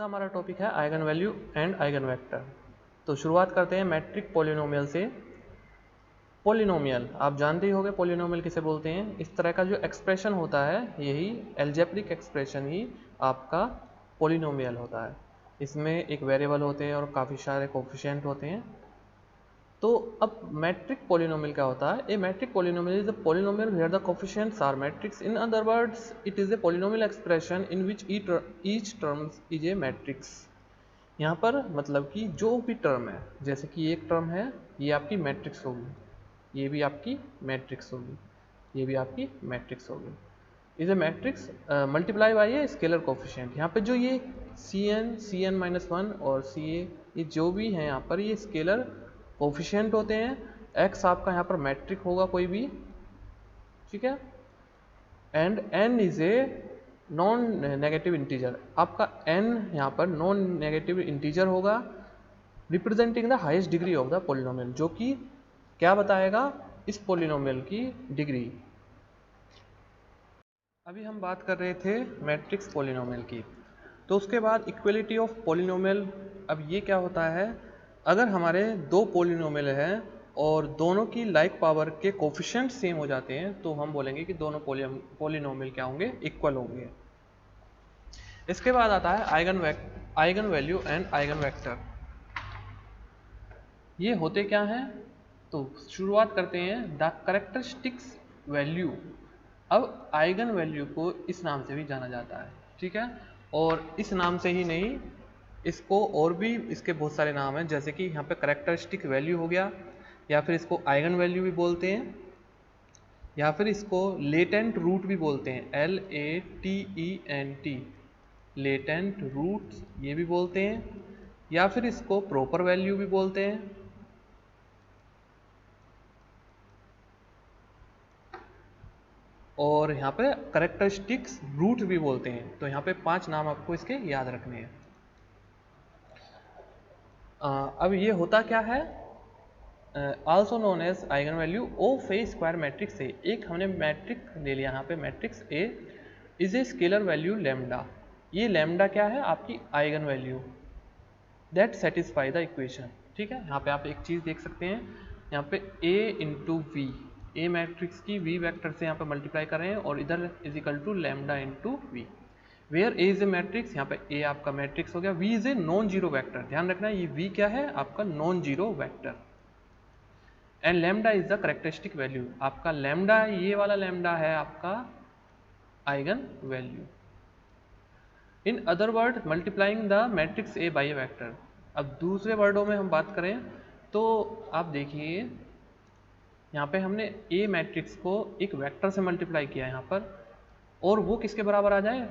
का हमारा टॉपिक है eigen value and eigen vector. तो शुरुआत करते हैं मैट्रिक पॉलिनोमियल से। पॉलिनोमियल आप जानते ही होंगे, पॉलिनोमियल किसे बोलते हैं। इस तरह का जो एक्सप्रेशन होता है यही एल्जेब्रिक एक्सप्रेशन ही आपका पॉलिनोमियल होता है। इसमें एक वेरिएबल होते हैं और काफ़ी सारे कोफिशिएंट होते हैं। तो अब मैट्रिक पॉलिनोमियल क्या होता है? A matrix polynomial is a polynomial where the coefficients are matrix. In other words it is a polynomial expression in which each terms is a matrix. यहाँ पर मतलब कि जो भी टर्म है, जैसे कि एक टर्म है, ये आपकी मैट्रिक्स होगी, ये भी आपकी मैट्रिक्स होगी, ये भी आपकी मैट्रिक्स होगी। Is a matrix multiply by a scalar coefficient. यहाँ पे जो ये cn और ca ये जो भी हैं यहाँ पर ये स्केलर कोफिशिएंट होते हैं। x आपका यहाँ पर मैट्रिक होगा कोई भी, ठीक है। And n is a non negative integer. आपका n यहाँ पर नॉन नेगेटिव इंटीजर होगा representing the highest degree of the polynomial, जो कि क्या बताएगा इस पॉलिनोमियल की डिग्री। अभी हम बात कर रहे थे मैट्रिक्स पॉलिनोमियल की, तो उसके बाद इक्वलिटी ऑफ पॉलिनोमियल। अब ये क्या होता है, अगर हमारे दो पॉलिनोमियल हैं और दोनों की लाइक पावर के कोफिशिएंट सेम हो जाते हैं तो हम बोलेंगे कि दोनों पॉलिनोमियल क्या होंगे, इक्वल होंगे। इसके बाद आता है eigen value and eigen vector. ये होते क्या हैं? तो शुरुआत करते हैं द कैरेक्टरिस्टिक्स वैल्यू। अब आइगन वैल्यू को इस नाम से भी जाना जाता है, ठीक है। और इस नाम से ही नहीं, इसको और भी इसके बहुत सारे नाम हैं, जैसे कि यहाँ पे कैरेक्टरिस्टिक वैल्यू हो गया, या फिर इसको आइगन वैल्यू भी बोलते हैं, या फिर इसको लेटेंट रूट भी बोलते हैं, LATENT, लेटेंट रूट ये भी बोलते हैं, या फिर इसको प्रॉपर वैल्यू भी बोलते हैं। और यहाँ पे कैरेक्टरिस्टिक्स रूट भी बोलते हैं। तो यहाँ पे 5 नाम आपको इसके याद रखने हैं। अब ये होता क्या है, also known as eigen value of a square matrix A. एक हमने मैट्रिक ले लिया यहाँ पे, matrix A is a scalar value lambda. ये लैम्डा क्या है, आपकी eigen value that satisfy the equation, ठीक है। यहाँ पे आप एक चीज़ देख सकते हैं, यहाँ पे a into V, A matrix की v वेक्टर से यहाँ पे मल्टीप्लाई कर रहे हैं और इधर is equal to lambda into V, where a is a matrix. यहाँ पे a आपका मैट्रिक्स हो गया, v is a non zero vector. ध्यान रखना ये v क्या है, आपका non zero vector. And lambda is the characteristic value. आपका लैम्डा, ये वाला लैम्डा है आपका eigen value. In other word multiplying the matrix A by A vector. अब दूसरे वर्डों में हम बात करें तो आप देखिए यहाँ पे हमने ए मैट्रिक्स को एक वेक्टर से मल्टीप्लाई किया यहाँ पर, और वो किसके बराबर आ जाए,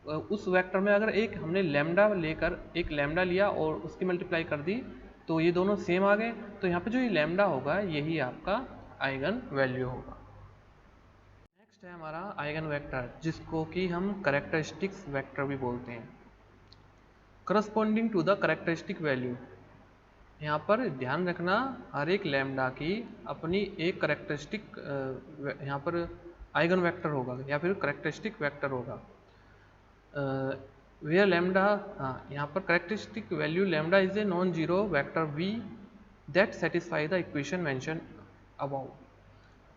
उस वेक्टर में अगर एक हमने लैम्डा लेकर एक लैम्डा लिया और उसकी मल्टीप्लाई कर दी तो ये दोनों सेम आ गए। तो यहाँ पे जो ये लैम्डा होगा यही आपका आइगन वैल्यू होगा। नेक्स्ट है हमारा आइगन वेक्टर, जिसको कि हम कैरेक्टरिस्टिक्स वेक्टर भी बोलते हैं। Corresponding to the characteristic value. यहाँ पर ध्यान रखना, हर एक लैम्डा की अपनी एक कैरेक्टरिस्टिक यहाँ पर आइगन वेक्टर होगा या फिर कैरेक्टरिस्टिक वेक्टर होगा। वेयर लैम्डा, हाँ यहाँ पर characteristic value lambda is a non zero vector V that satisfy the equation mention above.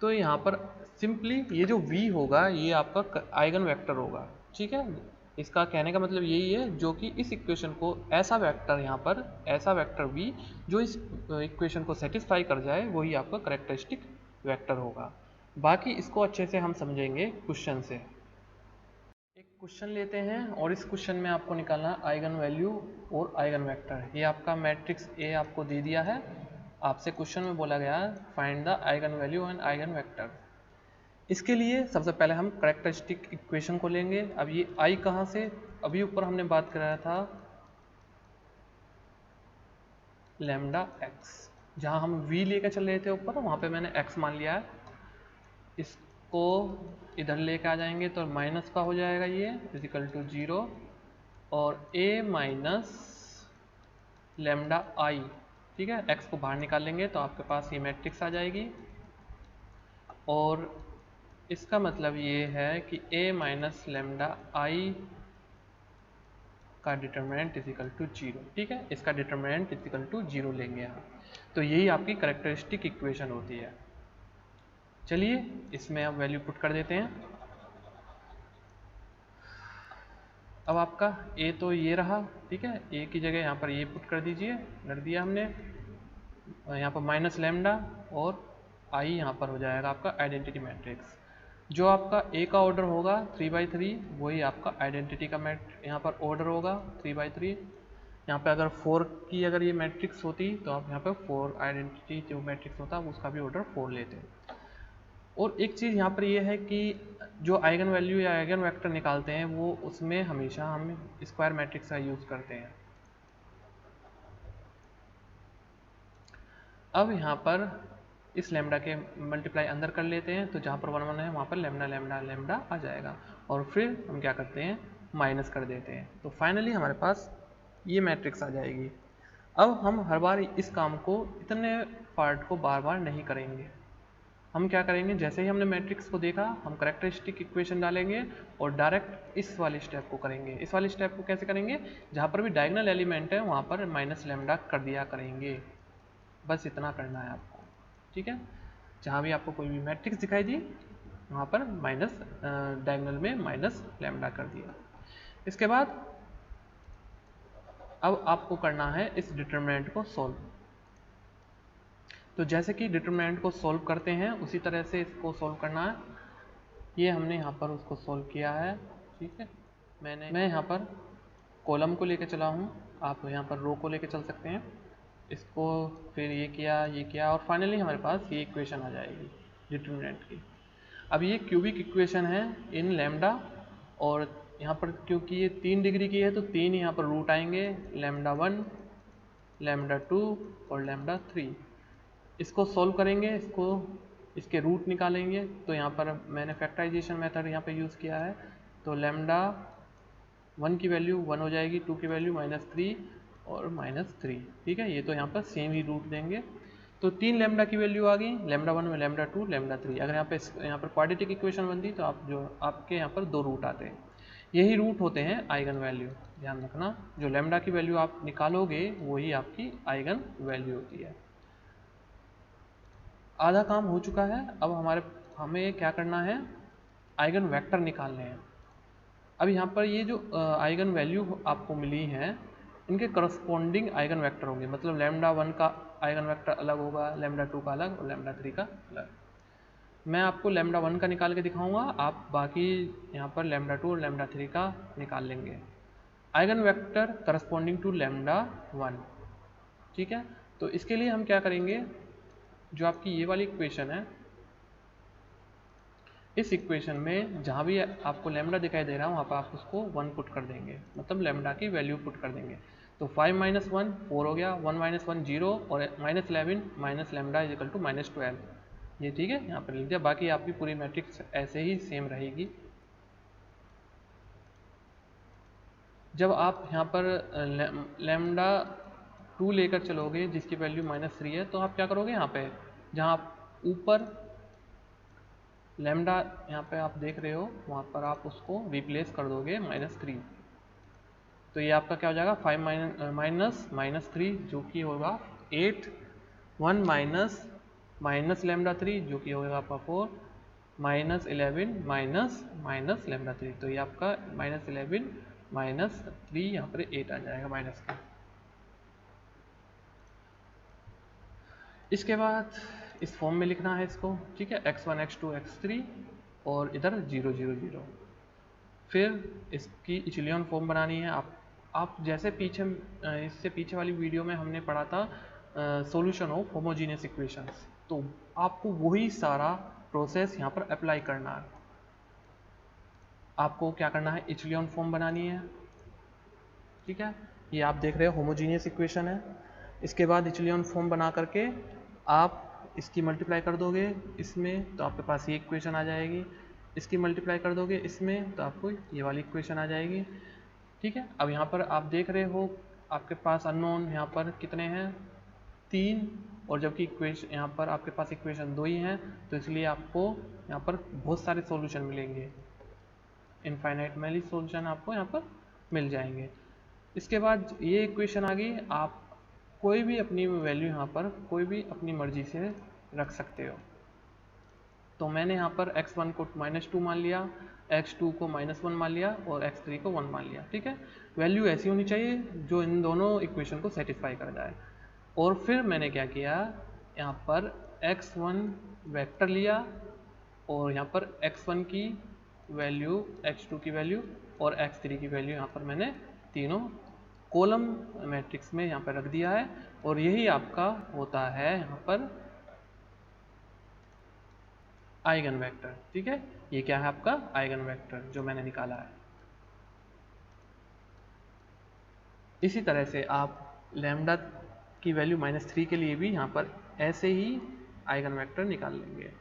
तो यहाँ पर सिंपली ये जो v होगा ये आपका आइगन वेक्टर होगा, ठीक है। इसका कहने का मतलब यही है, जो कि इस इक्वेशन को ऐसा वेक्टर यहाँ पर ऐसा वेक्टर v जो इस इक्वेशन को सेटिस्फाई कर जाए वही आपका कैरेक्टरिस्टिक वेक्टर होगा। बाकी इसको अच्छे से हम समझेंगे क्वेश्चन से। एक क्वेश्चन लेते हैं और इस क्वेश्चन में आपको निकालना आइगन वैल्यू और आइगन वेक्टर। ये आपका मैट्रिक्स ए आपको दे दिया है, आपसे क्वेश्चन में बोला गया है find the eigen value and eigen vector. इसके लिए सबसे पहले हम कैरेक्टरिस्टिक इक्वेशन को लेंगे। अब ये आई कहाँ से, अभी ऊपर हमने बात कराया था लैम्डा एक्स, जहाँ हम वी लेकर चल रहे थे ऊपर, वहाँ पे मैंने एक्स मान लिया है। इसको इधर लेके आ जाएंगे तो माइनस का हो जाएगा ये इजिकल टू 0, और a माइनस लैम्डा आई, ठीक है। x को बाहर निकाल लेंगे तो आपके पास ये मैट्रिक्स आ जाएगी, और इसका मतलब ये है कि a माइनस लैम्डा आई का डिटरमिनेंट इज इक्वल टू 0। ठीक है, इसका डिटरमिनेंट इज इक्वल टू 0 लेंगे यहाँ। तो यही आपकी करेक्टरिस्टिक इक्वेशन होती है। चलिए इसमें अब वैल्यू पुट कर देते हैं। अब आपका ए तो ये रहा, ठीक है, ए की जगह यहाँ पर ये पुट कर दीजिए, रख दिया हमने। यहाँ पर माइनस लैम्डा और आई यहाँ पर हो जाएगा आपका आइडेंटिटी मैट्रिक्स। जो आपका ए का ऑर्डर होगा 3/3 वही आपका आइडेंटिटी का यहाँ पर ऑर्डर होगा 3/3। यहाँ पे अगर 4 की अगर ये मैट्रिक्स होती तो आप यहाँ पे 4 आइडेंटिटी जो मैट्रिक्स होता है उसका भी ऑर्डर 4 लेते। और एक चीज़ यहाँ पर ये है कि जो आइगन वैल्यू या आइगन वेक्टर निकालते हैं वो उसमें हमेशा हम स्क्वायर मैट्रिक्स का यूज़ करते हैं। अब यहाँ पर इस लैम्डा के मल्टीप्लाई अंदर कर लेते हैं, तो जहाँ पर 1 1 है वहाँ पर लैम्डा लैम्डा लैम्डा आ जाएगा, और फिर हम क्या करते हैं माइनस कर देते हैं, तो फाइनली हमारे पास ये मैट्रिक्स आ जाएगी। अब हम हर बार इस काम को इतने पार्ट को बार बार नहीं करेंगे। हम क्या करेंगे, जैसे ही हमने मैट्रिक्स को देखा हम करेक्टरिस्टिक इक्वेशन डालेंगे और डायरेक्ट इस वाले स्टेप को करेंगे। इस वाले स्टेप को कैसे करेंगे, जहाँ पर भी डायगोनल एलिमेंट है वहाँ पर माइनस लैम्डा कर दिया करेंगे। बस इतना करना है आपको, ठीक है। जहाँ भी आपको कोई भी मैट्रिक्स दिखाई दी वहाँ पर माइनस डायगोनल में माइनस लैम्डा कर दिया। इसके बाद अब आपको करना है इस डिटरमिनेंट को सॉल्व। तो जैसे कि डिटरमिनेंट को सॉल्व करते हैं उसी तरह से इसको सॉल्व करना है। ये हमने यहाँ पर उसको सॉल्व किया है, ठीक है। मैं यहाँ पर कॉलम को लेकर चला हूँ, आप यहाँ पर रो को लेकर चल सकते हैं। इसको फिर ये किया और फाइनली हमारे पास ये इक्वेशन आ जाएगी डिटरमिनेंट की। अब ये क्यूबिक इक्वेशन है इन लैम्डा, और यहाँ पर क्योंकि ये 3 डिग्री की है तो 3 यहाँ पर रूट आएंगे, लैम्डा 1, लैम्डा 2 और लैम्डा 3। इसको सॉल्व करेंगे, इसके रूट निकालेंगे। तो यहाँ पर मैंने फैक्टराइजेशन मेथड यहाँ पे यूज़ किया है, तो लैम्डा 1 की वैल्यू 1 हो जाएगी, 2 की वैल्यू -3 और -3, ठीक है। ये तो यहाँ पर सेम ही रूट देंगे, तो 3 लैम्डा की वैल्यू आ गई, लैम्डा 1 में लैम्डा 2 लैम्डा 3। अगर यहाँ पर क्वाड्रेटिक इक्वेशन बनती तो आपके यहाँ पर 2 रूट आते हैं। यही रूट होते हैं आइगन वैल्यू, ध्यान रखना। जो लैम्डा की वैल्यू आप निकालोगे वही आपकी आइगन वैल्यू होती है। आधा काम हो चुका है। अब हमें क्या करना है, आइगन वेक्टर निकालने हैं। अब यहाँ पर ये जो आइगन वैल्यू आपको मिली हैं इनके करस्पॉन्डिंग आइगन वेक्टर होंगे, मतलब लैम्डा 1 का आइगन वेक्टर अलग होगा, लैम्डा 2 का अलग और लैम्डा 3 का अलग। मैं आपको लैम्डा 1 का निकाल के दिखाऊंगा, आप बाकी यहाँ पर लैम्डा 2 और लैम्डा 3 का निकाल लेंगे। Eigen vector corresponding to lambda 1, ठीक है। तो इसके लिए हम क्या करेंगे, जो आपकी ये वाली इक्वेशन है, इस इक्वेशन में जहाँ भी आपको लैम्डा दिखाई दे रहा है वहाँ पर आप उसको 1 पुट कर देंगे, मतलब लैम्डा की वैल्यू पुट कर देंगे। तो 5 - 1 4 हो गया, 1 - 1 0 और -11 minus lambda is equal to -12, ये ठीक है, यहाँ पर लिख दिया। बाकी आपकी पूरी मैट्रिक्स ऐसे ही सेम रहेगी। जब आप यहाँ पर लैम्डा 2 लेकर चलोगे जिसकी वैल्यू -3 है, तो आप क्या करोगे, यहाँ पे जहाँ आप ऊपर लैम्डा यहाँ पे आप देख रहे हो वहाँ पर आप उसको रिप्लेस कर दोगे -3। तो ये आपका क्या हो जाएगा, 5 माइनस 3 जो कि होगा 8, 1 माइनस लैम्डा 3 जो कि होगा आपका 4, -11 माइनस लैम्डा 3। तो ये आपका -11 -3 यहाँ पर 8 आ जाएगा माइनस का। इसके बाद इस फॉर्म में लिखना है इसको, ठीक है, x1 x2 x3 और इधर 0 0 0। फिर इसकी इचिलियन फॉर्म बनानी है। आप जैसे इससे पीछे वाली वीडियो में हमने पढ़ा था सॉल्यूशन ऑफ होमोजीनियस इक्वेशंस, तो आपको वही सारा प्रोसेस यहाँ पर अप्लाई करना है। आपको क्या करना है, इचिलियन फॉर्म बनानी है, ठीक है। ये आप देख रहे हो होमोजीनियस इक्वेशन है। इसके बाद इचिलियन फॉर्म बना करके आप इसकी मल्टीप्लाई कर दोगे इसमें, तो आपके पास ये इक्वेशन आ जाएगी। इसकी मल्टीप्लाई कर दोगे इसमें तो आपको ये वाली इक्वेशन आ जाएगी, ठीक है। अब यहाँ पर आप देख रहे हो आपके पास अननोन यहाँ पर कितने हैं, 3, और जबकि इक्वेशन यहाँ पर आपके पास इक्वेशन 2 ही हैं, तो इसलिए आपको यहाँ पर बहुत सारे सॉल्यूशन मिलेंगे, इनफाइनाइटली सॉल्यूशन आपको यहाँ पर मिल जाएंगे। इसके बाद ये इक्वेशन आ गई, आप कोई भी अपनी वैल्यू यहाँ पर कोई भी अपनी मर्जी से रख सकते हो। तो मैंने यहाँ पर x1 को -2 मान लिया, x2 को -1 मान लिया और x3 को 1 मान लिया। ठीक है, वैल्यू ऐसी होनी चाहिए जो इन दोनों इक्वेशन को सेटिस्फाई कर जाए। और फिर मैंने क्या किया, यहाँ पर x1 वेक्टर लिया और यहाँ पर x1 की वैल्यू, x2 की वैल्यू और x3 की वैल्यू यहाँ पर मैंने तीनों कॉलम मैट्रिक्स में यहाँ पर रख दिया है। और यही आपका होता है यहाँ पर आइगन वेक्टर। ठीक है, ये क्या है आपका आइगन वेक्टर जो मैंने निकाला है। इसी तरह से आप लैम्डा की वैल्यू -3 के लिए भी यहाँ पर ऐसे ही आइगन वेक्टर निकाल लेंगे।